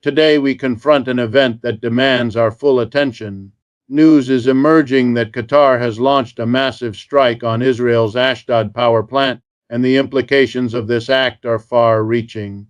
Today we confront an event that demands our full attention. News is emerging that Qatar has launched a massive strike on Israel's Ashdod power plant, and the implications of this act are far-reaching.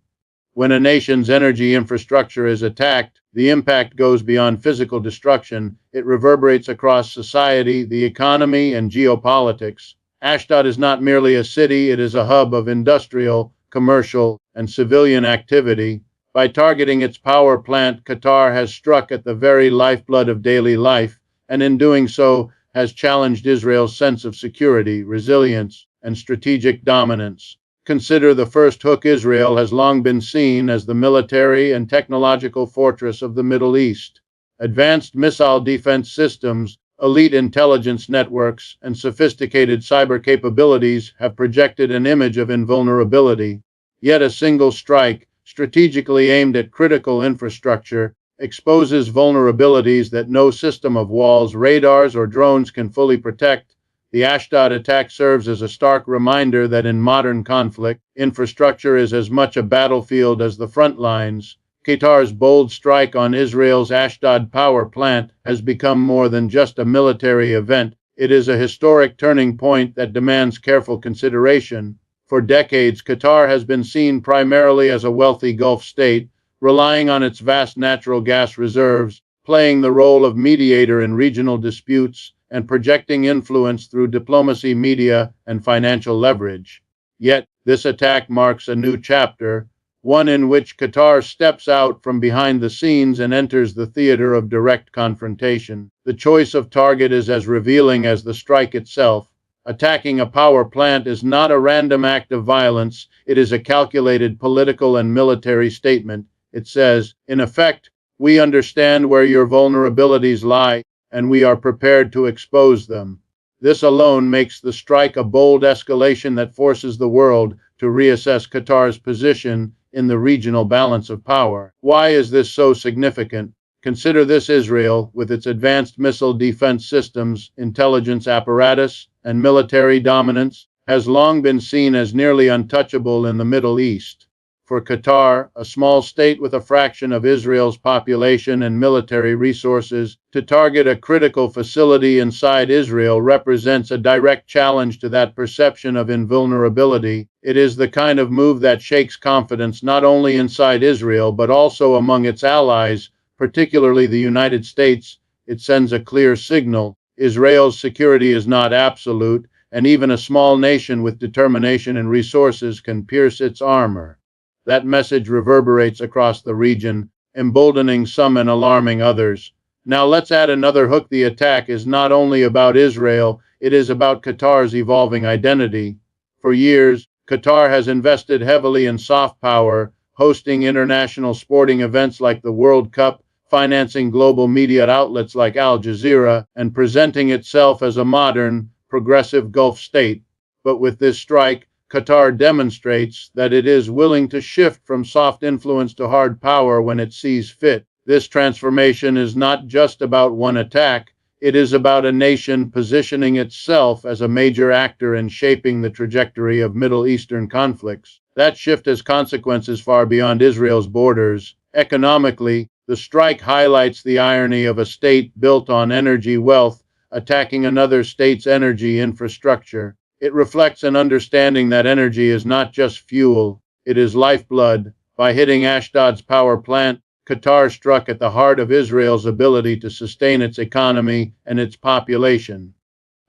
When a nation's energy infrastructure is attacked, the impact goes beyond physical destruction. It reverberates across society, the economy, and geopolitics. Ashdod is not merely a city, it is a hub of industrial, commercial, and civilian activity. By targeting its power plant, Qatar has struck at the very lifeblood of daily life, and in doing so, has challenged Israel's sense of security, resilience, and strategic dominance. Consider the first hook. Israel has long been seen as the military and technological fortress of the Middle East. Advanced missile defense systems, elite intelligence networks, and sophisticated cyber capabilities have projected an image of invulnerability. Yet a single strike, strategically aimed at critical infrastructure, exposes vulnerabilities that no system of walls, radars, or drones can fully protect. The Ashdod attack serves as a stark reminder that in modern conflict, infrastructure is as much a battlefield as the front lines. Qatar's bold strike on Israel's Ashdod power plant has become more than just a military event. It is a historic turning point that demands careful consideration. For decades, Qatar has been seen primarily as a wealthy Gulf state, relying on its vast natural gas reserves, playing the role of mediator in regional disputes, and projecting influence through diplomacy, media, and financial leverage. Yet, this attack marks a new chapter, one in which Qatar steps out from behind the scenes and enters the theater of direct confrontation. The choice of target is as revealing as the strike itself. Attacking a power plant is not a random act of violence, it is a calculated political and military statement. It says, in effect, we understand where your vulnerabilities lie, and we are prepared to expose them. This alone makes the strike a bold escalation that forces the world to reassess Qatar's position in the regional balance of power. Why is this so significant? Consider this: Israel, with its advanced missile defense systems, intelligence apparatus, and military dominance, has long been seen as nearly untouchable in the Middle East. For Qatar, a small state with a fraction of Israel's population and military resources, to target a critical facility inside Israel represents a direct challenge to that perception of invulnerability. It is the kind of move that shakes confidence not only inside Israel but also among its allies, particularly the United States. It sends a clear signal. Israel's security is not absolute, and even a small nation with determination and resources can pierce its armor. That message reverberates across the region, emboldening some and alarming others. Now let's add another hook. The attack is not only about Israel, it is about Qatar's evolving identity. For years, Qatar has invested heavily in soft power, hosting international sporting events like the World Cup, financing global media outlets like Al Jazeera, and presenting itself as a modern, progressive Gulf state. But with this strike, Qatar demonstrates that it is willing to shift from soft influence to hard power when it sees fit. This transformation is not just about one attack, it is about a nation positioning itself as a major actor in shaping the trajectory of Middle Eastern conflicts. That shift has consequences far beyond Israel's borders. Economically, the strike highlights the irony of a state built on energy wealth attacking another state's energy infrastructure. It reflects an understanding that energy is not just fuel, it is lifeblood. By hitting Ashdod's power plant, Qatar struck at the heart of Israel's ability to sustain its economy and its population.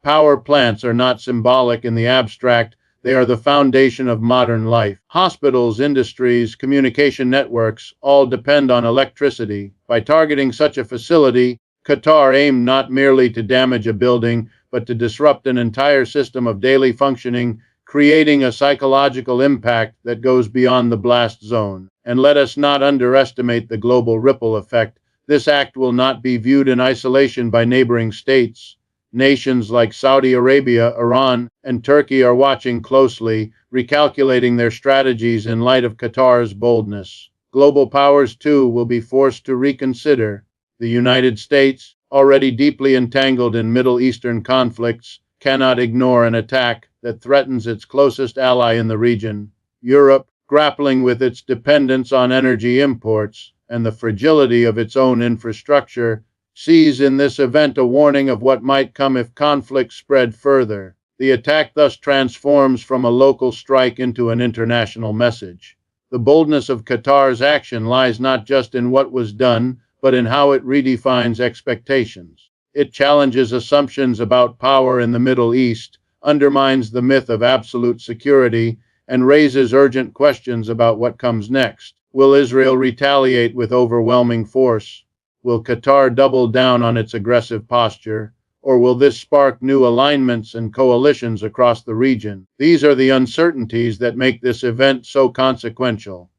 Power plants are not symbolic in the abstract, they are the foundation of modern life. Hospitals, industries, communication networks all depend on electricity. By targeting such a facility, Qatar aimed not merely to damage a building, but to disrupt an entire system of daily functioning, creating a psychological impact that goes beyond the blast zone. And let us not underestimate the global ripple effect. This act will not be viewed in isolation by neighboring states. Nations like Saudi Arabia, Iran, and Turkey are watching closely, recalculating their strategies in light of Qatar's boldness. Global powers, too, will be forced to reconsider. The United States, already deeply entangled in Middle Eastern conflicts, cannot ignore an attack that threatens its closest ally in the region. Europe, grappling with its dependence on energy imports, and the fragility of its own infrastructure, sees in this event a warning of what might come if conflict spread further. The attack thus transforms from a local strike into an international message. The boldness of Qatar's action lies not just in what was done, but in how it redefines expectations. It challenges assumptions about power in the Middle East, undermines the myth of absolute security, and raises urgent questions about what comes next. Will Israel retaliate with overwhelming force? Will Qatar double down on its aggressive posture? Or will this spark new alignments and coalitions across the region? These are the uncertainties that make this event so consequential.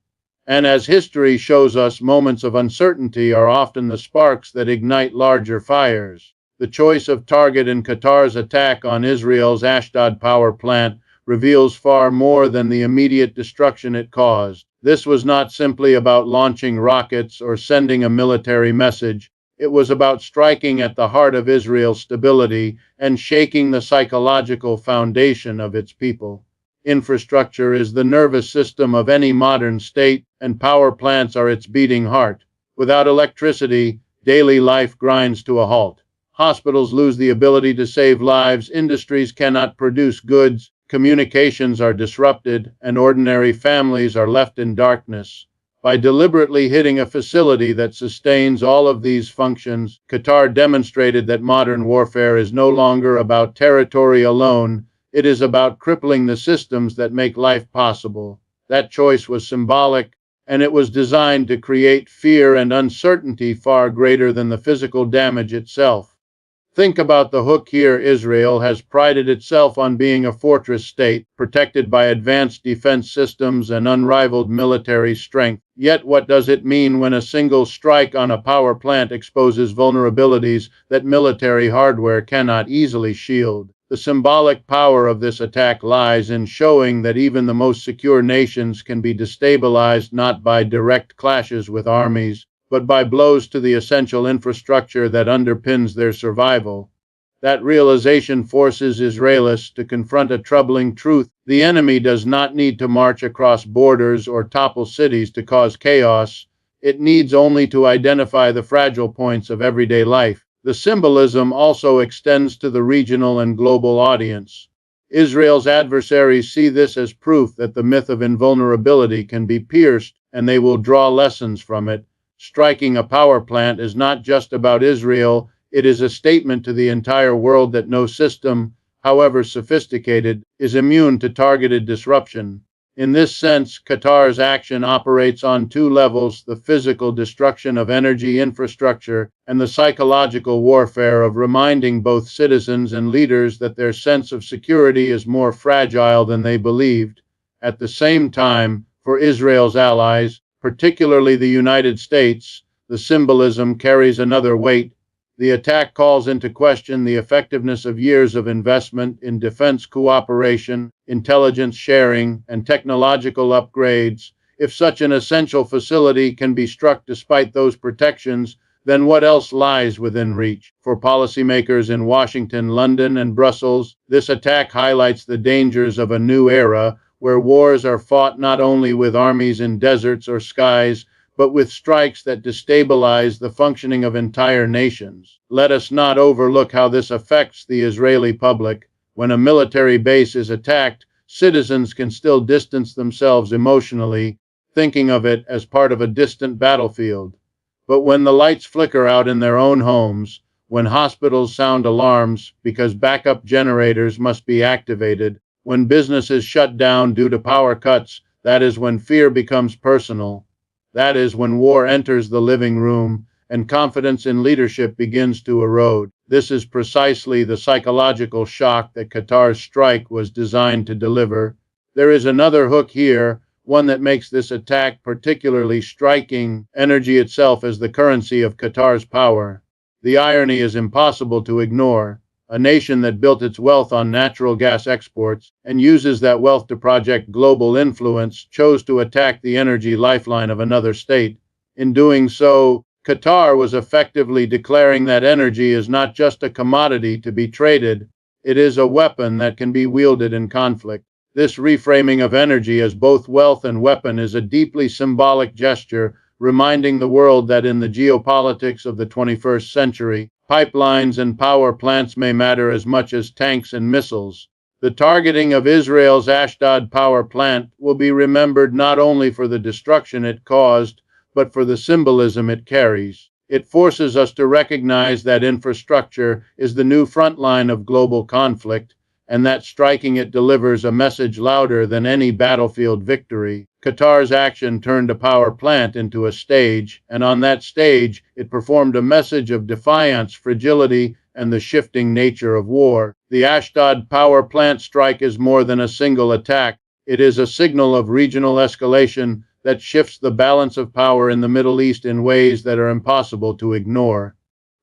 And as history shows us, moments of uncertainty are often the sparks that ignite larger fires. The choice of target in Qatar's attack on Israel's Ashdod power plant reveals far more than the immediate destruction it caused. This was not simply about launching rockets or sending a military message. It was about striking at the heart of Israel's stability and shaking the psychological foundation of its people. Infrastructure is the nervous system of any modern state, and power plants are its beating heart. Without electricity, daily life grinds to a halt. Hospitals lose the ability to save lives, industries cannot produce goods, communications are disrupted, and ordinary families are left in darkness. By deliberately hitting a facility that sustains all of these functions, Qatar demonstrated that modern warfare is no longer about territory alone, it is about crippling the systems that make life possible. That choice was symbolic, and it was designed to create fear and uncertainty far greater than the physical damage itself. Think about the hook here. Israel has prided itself on being a fortress state, protected by advanced defense systems and unrivaled military strength. Yet what does it mean when a single strike on a power plant exposes vulnerabilities that military hardware cannot easily shield? The symbolic power of this attack lies in showing that even the most secure nations can be destabilized not by direct clashes with armies, but by blows to the essential infrastructure that underpins their survival. That realization forces Israelis to confront a troubling truth. The enemy does not need to march across borders or topple cities to cause chaos. It needs only to identify the fragile points of everyday life. The symbolism also extends to the regional and global audience. Israel's adversaries see this as proof that the myth of invulnerability can be pierced, and they will draw lessons from it. Striking a power plant is not just about Israel, it is a statement to the entire world that no system, however sophisticated, is immune to targeted disruption. In this sense, Qatar's action operates on two levels: the physical destruction of energy infrastructure and the psychological warfare of reminding both citizens and leaders that their sense of security is more fragile than they believed. At the same time, for Israel's allies, particularly the United States, the symbolism carries another weight. The attack calls into question the effectiveness of years of investment in defense cooperation, intelligence sharing, and technological upgrades. If such an essential facility can be struck despite those protections, then what else lies within reach? For policymakers in Washington, London, and Brussels, this attack highlights the dangers of a new era where wars are fought not only with armies in deserts or skies, but with strikes that destabilize the functioning of entire nations. Let us not overlook how this affects the Israeli public. When a military base is attacked, citizens can still distance themselves emotionally, thinking of it as part of a distant battlefield. But when the lights flicker out in their own homes, when hospitals sound alarms because backup generators must be activated, when businesses shut down due to power cuts, that is when fear becomes personal. That is when war enters the living room and confidence in leadership begins to erode. This is precisely the psychological shock that Qatar's strike was designed to deliver. There is another hook here, one that makes this attack particularly striking: energy itself as the currency of Qatar's power. The irony is impossible to ignore. A nation that built its wealth on natural gas exports and uses that wealth to project global influence chose to attack the energy lifeline of another state. In doing so, Qatar was effectively declaring that energy is not just a commodity to be traded, it is a weapon that can be wielded in conflict. This reframing of energy as both wealth and weapon is a deeply symbolic gesture, reminding the world that in the geopolitics of the 21st century, pipelines and power plants may matter as much as tanks and missiles. The targeting of Israel's Ashdod power plant will be remembered not only for the destruction it caused, but for the symbolism it carries. It forces us to recognize that infrastructure is the new front line of global conflict, and that striking it delivers a message louder than any battlefield victory. Qatar's action turned a power plant into a stage, and on that stage, it performed a message of defiance, fragility, and the shifting nature of war. The Ashdod power plant strike is more than a single attack. It is a signal of regional escalation that shifts the balance of power in the Middle East in ways that are impossible to ignore.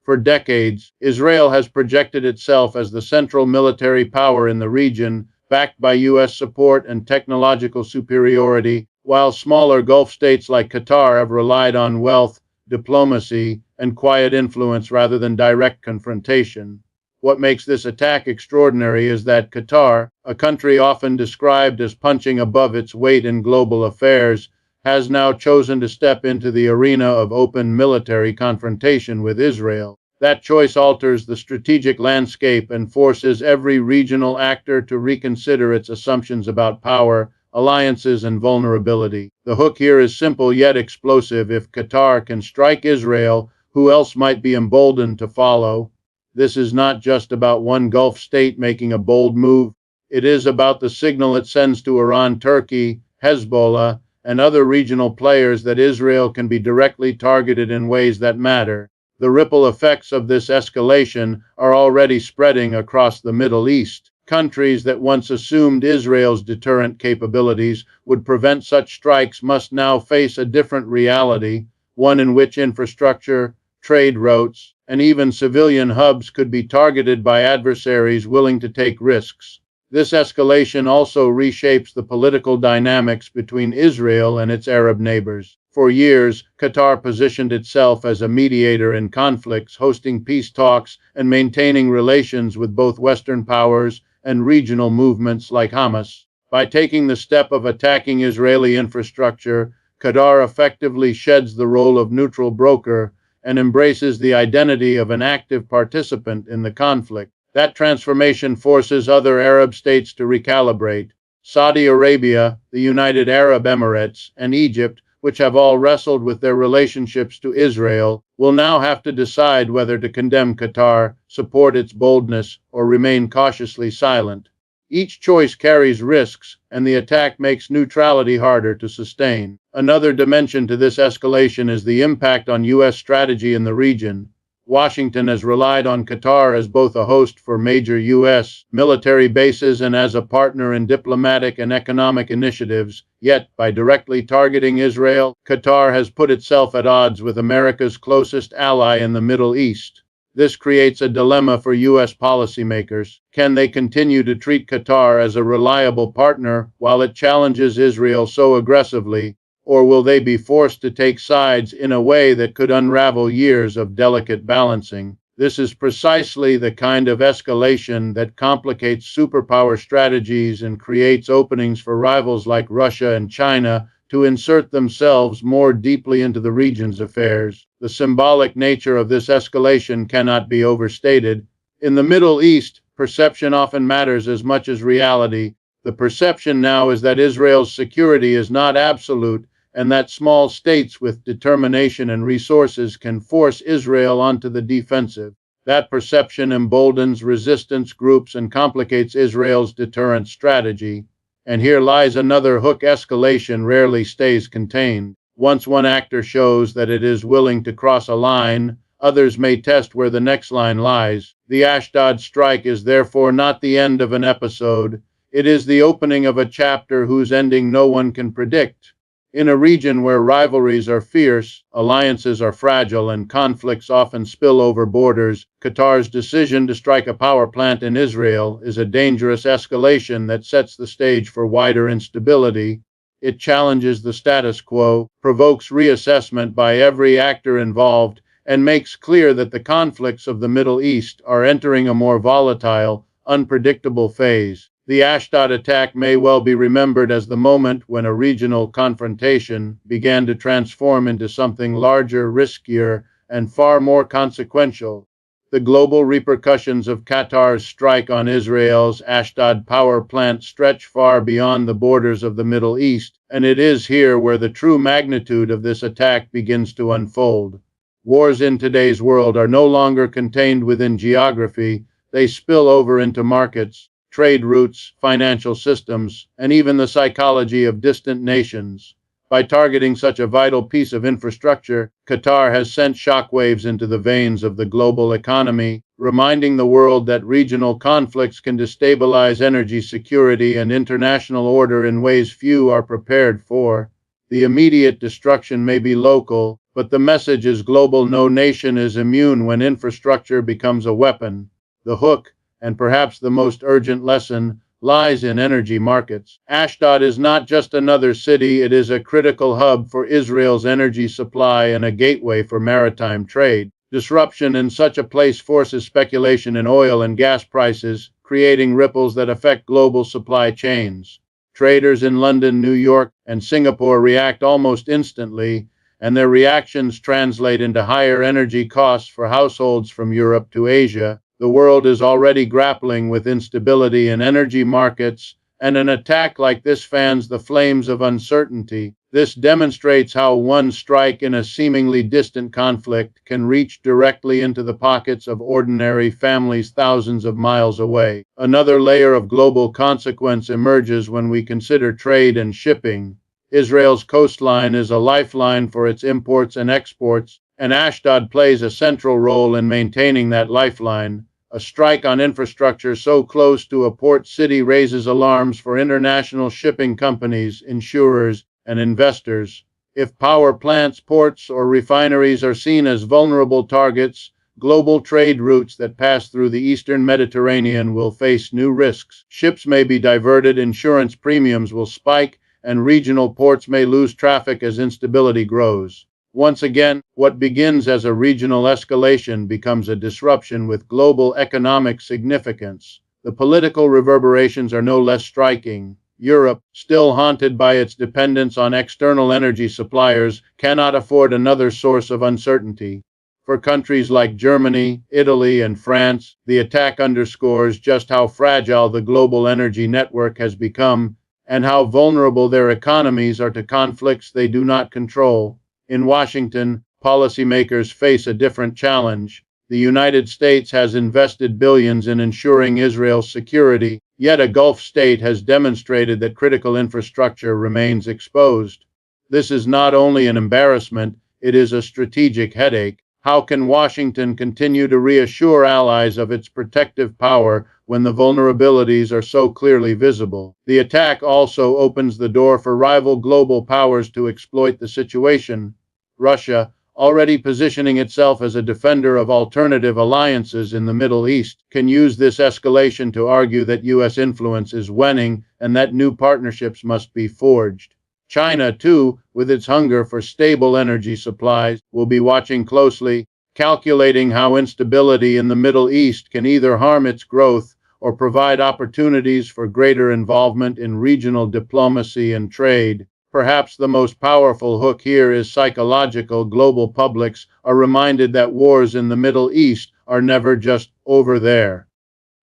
For decades, Israel has projected itself as the central military power in the region, backed by U.S. support and technological superiority, while smaller Gulf states like Qatar have relied on wealth, diplomacy, and quiet influence rather than direct confrontation. What makes this attack extraordinary is that Qatar, a country often described as punching above its weight in global affairs, has now chosen to step into the arena of open military confrontation with Israel. That choice alters the strategic landscape and forces every regional actor to reconsider its assumptions about power, alliances, and vulnerability. The hook here is simple yet explosive. If Qatar can strike Israel, who else might be emboldened to follow? This is not just about one Gulf state making a bold move. It is about the signal it sends to Iran, Turkey, Hezbollah, and other regional players that Israel can be directly targeted in ways that matter. The ripple effects of this escalation are already spreading across the Middle East. Countries that once assumed Israel's deterrent capabilities would prevent such strikes must now face a different reality, one in which infrastructure, trade routes, and even civilian hubs could be targeted by adversaries willing to take risks. This escalation also reshapes the political dynamics between Israel and its Arab neighbors. For years, Qatar positioned itself as a mediator in conflicts, hosting peace talks and maintaining relations with both Western powers and regional movements like Hamas. By taking the step of attacking Israeli infrastructure, Qatar effectively sheds the role of neutral broker and embraces the identity of an active participant in the conflict. That transformation forces other Arab states to recalibrate. Saudi Arabia, the United Arab Emirates, and Egypt, which have all wrestled with their relationships to Israel, will now have to decide whether to condemn Qatar, support its boldness, or remain cautiously silent. Each choice carries risks, and the attack makes neutrality harder to sustain. Another dimension to this escalation is the impact on U.S. strategy in the region. Washington has relied on Qatar as both a host for major U.S. military bases and as a partner in diplomatic and economic initiatives, yet by directly targeting Israel, Qatar has put itself at odds with America's closest ally in the Middle East. This creates a dilemma for U.S. policymakers. Can they continue to treat Qatar as a reliable partner while it challenges Israel so aggressively? Or will they be forced to take sides in a way that could unravel years of delicate balancing? This is precisely the kind of escalation that complicates superpower strategies and creates openings for rivals like Russia and China to insert themselves more deeply into the region's affairs. The symbolic nature of this escalation cannot be overstated. In the Middle East, perception often matters as much as reality. The perception now is that Israel's security is not absolute, and that small states with determination and resources can force Israel onto the defensive. That perception emboldens resistance groups and complicates Israel's deterrent strategy. And here lies another hook: escalation rarely stays contained. Once one actor shows that it is willing to cross a line, others may test where the next line lies. The Ashdod strike is therefore not the end of an episode. It is the opening of a chapter whose ending no one can predict. In a region where rivalries are fierce, alliances are fragile, and conflicts often spill over borders, Qatar's decision to strike a power plant in Israel is a dangerous escalation that sets the stage for wider instability. It challenges the status quo, provokes reassessment by every actor involved, and makes clear that the conflicts of the Middle East are entering a more volatile, unpredictable phase. The Ashdod attack may well be remembered as the moment when a regional confrontation began to transform into something larger, riskier, and far more consequential. The global repercussions of Qatar's strike on Israel's Ashdod power plant stretch far beyond the borders of the Middle East, and it is here where the true magnitude of this attack begins to unfold. Wars in today's world are no longer contained within geography, they spill over into markets, trade routes, financial systems, and even the psychology of distant nations. By targeting such a vital piece of infrastructure, Qatar has sent shockwaves into the veins of the global economy, reminding the world that regional conflicts can destabilize energy security and international order in ways few are prepared for. The immediate destruction may be local, but the message is global. No nation is immune when infrastructure becomes a weapon. The hook, and perhaps the most urgent lesson, lies in energy markets. Ashdod is not just another city, it is a critical hub for Israel's energy supply and a gateway for maritime trade. Disruption in such a place forces speculation in oil and gas prices, creating ripples that affect global supply chains. Traders in London, New York, and Singapore react almost instantly, and their reactions translate into higher energy costs for households from Europe to Asia. The world is already grappling with instability in energy markets, and an attack like this fans the flames of uncertainty. This demonstrates how one strike in a seemingly distant conflict can reach directly into the pockets of ordinary families thousands of miles away. Another layer of global consequence emerges when we consider trade and shipping. Israel's coastline is a lifeline for its imports and exports, and Ashdod plays a central role in maintaining that lifeline. A strike on infrastructure so close to a port city raises alarms for international shipping companies, insurers, and investors. If power plants, ports, or refineries are seen as vulnerable targets, global trade routes that pass through the eastern Mediterranean will face new risks. Ships may be diverted, insurance premiums will spike, and regional ports may lose traffic as instability grows. Once again, what begins as a regional escalation becomes a disruption with global economic significance. The political reverberations are no less striking. Europe, still haunted by its dependence on external energy suppliers, cannot afford another source of uncertainty. For countries like Germany, Italy, and France, the attack underscores just how fragile the global energy network has become and how vulnerable their economies are to conflicts they do not control. In Washington, policymakers face a different challenge. The United States has invested billions in ensuring Israel's security, yet a Gulf state has demonstrated that critical infrastructure remains exposed. This is not only an embarrassment, it is a strategic headache. How can Washington continue to reassure allies of its protective power when the vulnerabilities are so clearly visible? The attack also opens the door for rival global powers to exploit the situation. Russia, already positioning itself as a defender of alternative alliances in the Middle East, can use this escalation to argue that U.S. influence is waning and that new partnerships must be forged. China, too, with its hunger for stable energy supplies, will be watching closely, calculating how instability in the Middle East can either harm its growth or provide opportunities for greater involvement in regional diplomacy and trade. Perhaps the most powerful hook here is psychological. Global publics are reminded that wars in the Middle East are never just over there.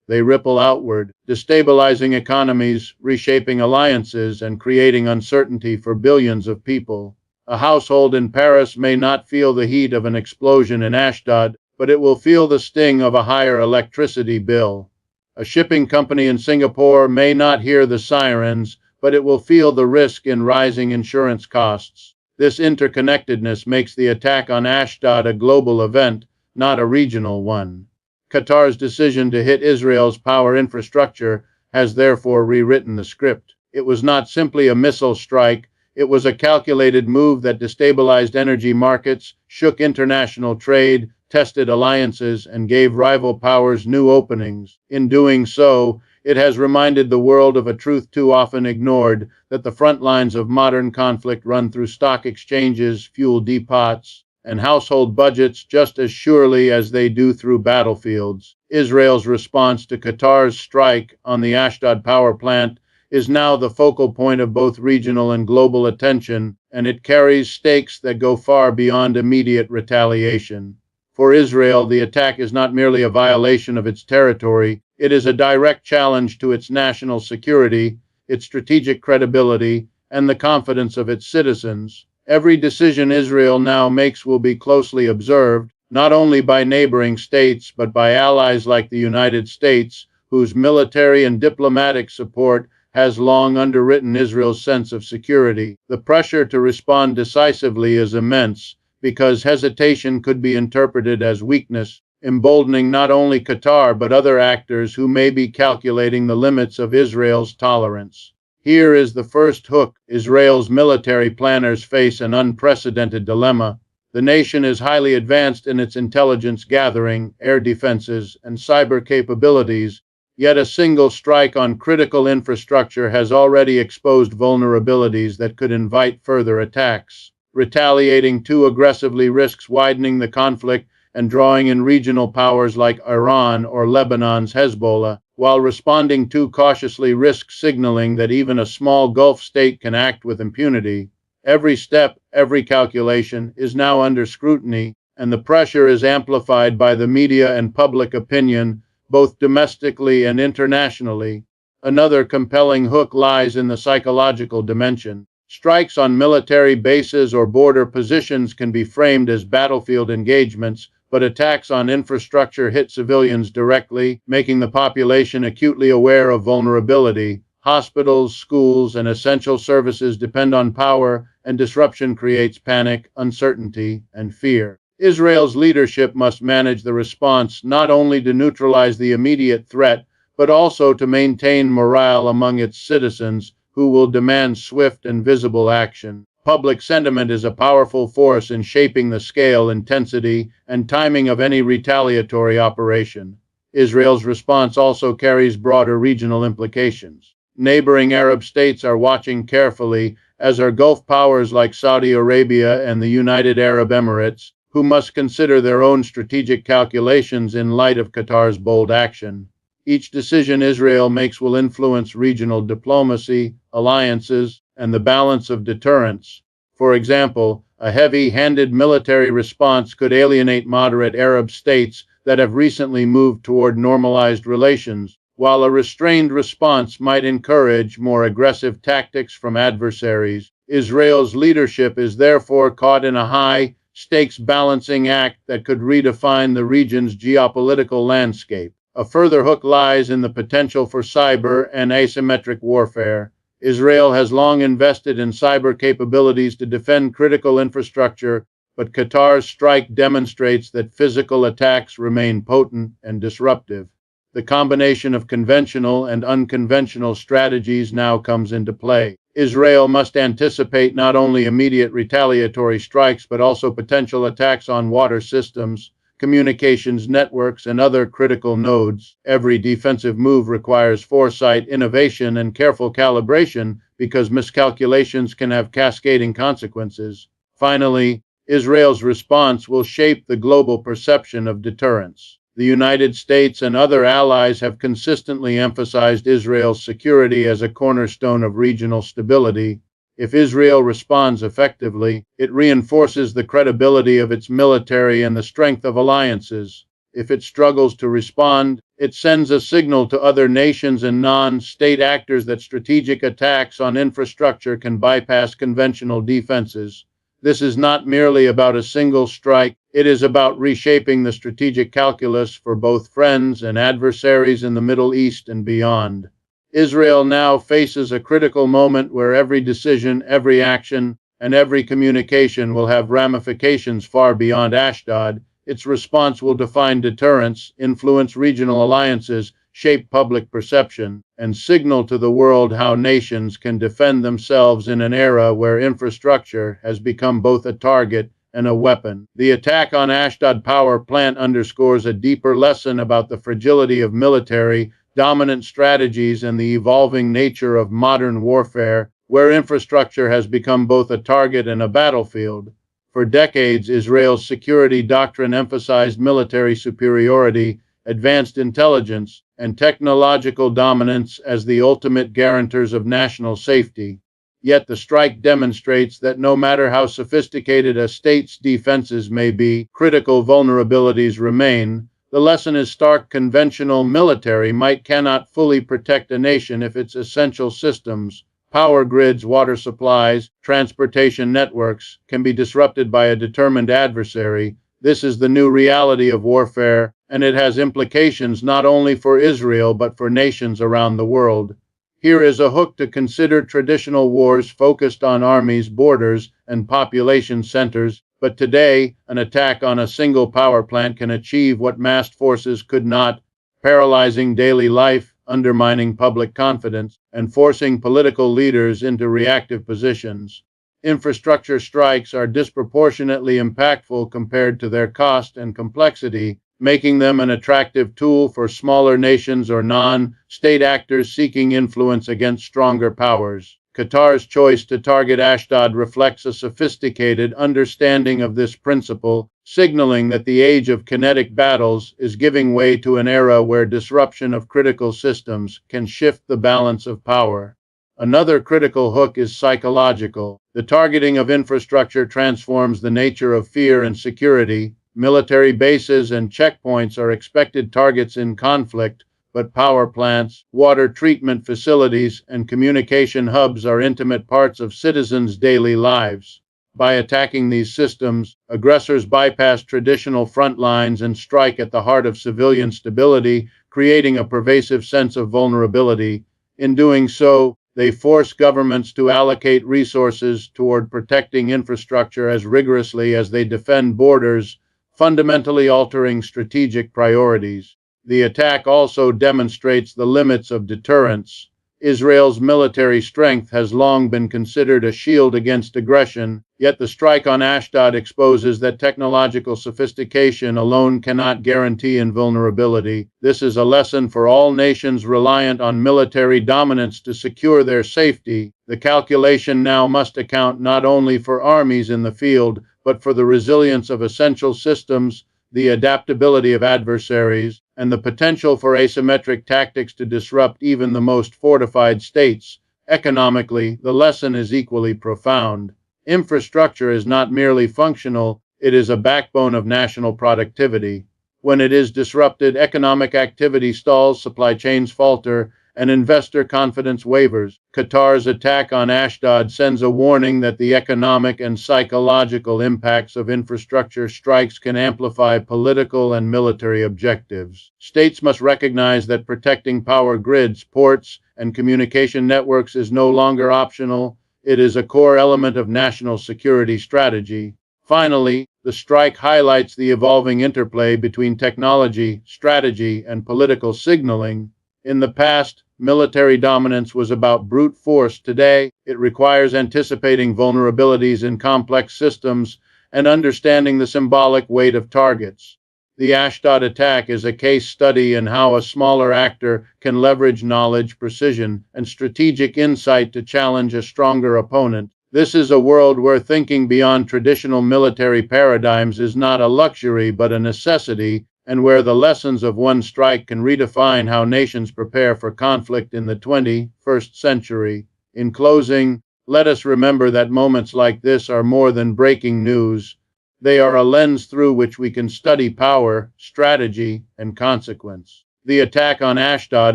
They ripple outward, destabilizing economies, reshaping alliances, and creating uncertainty for billions of people. A household in Paris may not feel the heat of an explosion in Ashdod, but it will feel the sting of a higher electricity bill. A shipping company in Singapore may not hear the sirens, but it will feel the risk in rising insurance costs. This interconnectedness makes the attack on Ashdod a global event, not a regional one. Qatar's decision to hit Israel's power infrastructure has therefore rewritten the script. It was not simply a missile strike, it was a calculated move that destabilized energy markets, shook international trade, tested alliances, and gave rival powers new openings. In doing so, it has reminded the world of a truth too often ignored, that the front lines of modern conflict run through stock exchanges, fuel depots, and household budgets just as surely as they do through battlefields. Israel's response to Qatar's strike on the Ashdod power plant is now the focal point of both regional and global attention, and it carries stakes that go far beyond immediate retaliation. For Israel, the attack is not merely a violation of its territory, it is a direct challenge to its national security, its strategic credibility, and the confidence of its citizens. Every decision Israel now makes will be closely observed, not only by neighboring states but by allies like the United States, whose military and diplomatic support has long underwritten Israel's sense of security. The pressure to respond decisively is immense, because hesitation could be interpreted as weakness, emboldening not only Qatar but other actors who may be calculating the limits of Israel's tolerance. Here is the first hook. Israel's military planners face an unprecedented dilemma. The nation is highly advanced in its intelligence gathering, air defenses, and cyber capabilities, yet a single strike on critical infrastructure has already exposed vulnerabilities that could invite further attacks. Retaliating too aggressively risks widening the conflict and drawing in regional powers like Iran or Lebanon's Hezbollah, while responding too cautiously risks signaling that even a small Gulf state can act with impunity. Every step, every calculation is now under scrutiny, and the pressure is amplified by the media and public opinion, both domestically and internationally. Another compelling hook lies in the psychological dimension. Strikes on military bases or border positions can be framed as battlefield engagements, but attacks on infrastructure hit civilians directly, making the population acutely aware of vulnerability. Hospitals, schools, and essential services depend on power, and disruption creates panic, uncertainty, and fear. Israel's leadership must manage the response not only to neutralize the immediate threat, but also to maintain morale among its citizens, who will demand swift and visible action. Public sentiment is a powerful force in shaping the scale, intensity, and timing of any retaliatory operation. Israel's response also carries broader regional implications. Neighboring Arab states are watching carefully, as are Gulf powers like Saudi Arabia and the United Arab Emirates, who must consider their own strategic calculations in light of Qatar's bold action. Each decision Israel makes will influence regional diplomacy, alliances, and the balance of deterrence. For example, a heavy-handed military response could alienate moderate Arab states that have recently moved toward normalized relations, while a restrained response might encourage more aggressive tactics from adversaries. Israel's leadership is therefore caught in a high-stakes balancing act that could redefine the region's geopolitical landscape. A further hook lies in the potential for cyber and asymmetric warfare. Israel has long invested in cyber capabilities to defend critical infrastructure, but Qatar's strike demonstrates that physical attacks remain potent and disruptive. The combination of conventional and unconventional strategies now comes into play. Israel must anticipate not only immediate retaliatory strikes but also potential attacks on water systems, communications networks, and other critical nodes. Every defensive move requires foresight, innovation, and careful calibration because miscalculations can have cascading consequences. Finally, Israel's response will shape the global perception of deterrence. The United States and other allies have consistently emphasized Israel's security as a cornerstone of regional stability. If Israel responds effectively, it reinforces the credibility of its military and the strength of alliances. If it struggles to respond, it sends a signal to other nations and non-state actors that strategic attacks on infrastructure can bypass conventional defenses. This is not merely about a single strike, it is about reshaping the strategic calculus for both friends and adversaries in the Middle East and beyond. Israel now faces a critical moment where every decision, every action, and every communication will have ramifications far beyond Ashdod. Its response will define deterrence, influence regional alliances, shape public perception, and signal to the world how nations can defend themselves in an era where infrastructure has become both a target and a weapon. The attack on Ashdod power plant underscores a deeper lesson about the fragility of military dominant strategies and the evolving nature of modern warfare, where infrastructure has become both a target and a battlefield. For decades, Israel's security doctrine emphasized military superiority, advanced intelligence, and technological dominance as the ultimate guarantors of national safety. Yet the strike demonstrates that no matter how sophisticated a state's defenses may be, critical vulnerabilities remain. The lesson is stark: conventional military might cannot fully protect a nation if its essential systems, power grids, water supplies, transportation networks, can be disrupted by a determined adversary. This is the new reality of warfare, and it has implications not only for Israel but for nations around the world. Here is a hook to consider: traditional wars focused on armies, borders, and population centers, but today, an attack on a single power plant can achieve what massed forces could not, paralyzing daily life, undermining public confidence, and forcing political leaders into reactive positions. Infrastructure strikes are disproportionately impactful compared to their cost and complexity, making them an attractive tool for smaller nations or non-state actors seeking influence against stronger powers. Qatar's choice to target Ashdod reflects a sophisticated understanding of this principle, signaling that the age of kinetic battles is giving way to an era where disruption of critical systems can shift the balance of power. Another critical hook is psychological. The targeting of infrastructure transforms the nature of fear and security. Military bases and checkpoints are expected targets in conflict, but power plants, water treatment facilities, and communication hubs are intimate parts of citizens' daily lives. By attacking these systems, aggressors bypass traditional front lines and strike at the heart of civilian stability, creating a pervasive sense of vulnerability. In doing so, they force governments to allocate resources toward protecting infrastructure as rigorously as they defend borders, fundamentally altering strategic priorities. The attack also demonstrates the limits of deterrence. Israel's military strength has long been considered a shield against aggression, yet the strike on Ashdod exposes that technological sophistication alone cannot guarantee invulnerability. This is a lesson for all nations reliant on military dominance to secure their safety. The calculation now must account not only for armies in the field, but for the resilience of essential systems, the adaptability of adversaries, and the potential for asymmetric tactics to disrupt even the most fortified states. Economically, the lesson is equally profound. Infrastructure is not merely functional, it is a backbone of national productivity. When it is disrupted, economic activity stalls, supply chains falter, and investor confidence wavers. Qatar's attack on Ashdod sends a warning that the economic and psychological impacts of infrastructure strikes can amplify political and military objectives. States must recognize that protecting power grids, ports, and communication networks is no longer optional. It is a core element of national security strategy. Finally, the strike highlights the evolving interplay between technology, strategy, and political signaling. In the past, military dominance was about brute force. Today, it requires anticipating vulnerabilities in complex systems and understanding the symbolic weight of targets. The Ashdod attack is a case study in how a smaller actor can leverage knowledge, precision, and strategic insight to challenge a stronger opponent. This is a world where thinking beyond traditional military paradigms is not a luxury but a necessity, and where the lessons of one strike can redefine how nations prepare for conflict in the 21st century. In closing, let us remember that moments like this are more than breaking news. They are a lens through which we can study power, strategy, and consequence. The attack on Ashdod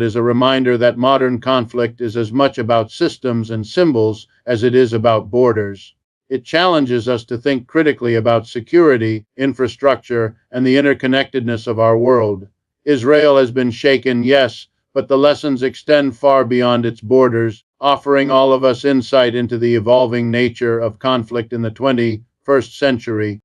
is a reminder that modern conflict is as much about systems and symbols as it is about borders. It challenges us to think critically about security, infrastructure, and the interconnectedness of our world. Israel has been shaken, yes, but the lessons extend far beyond its borders, offering all of us insight into the evolving nature of conflict in the 21st century.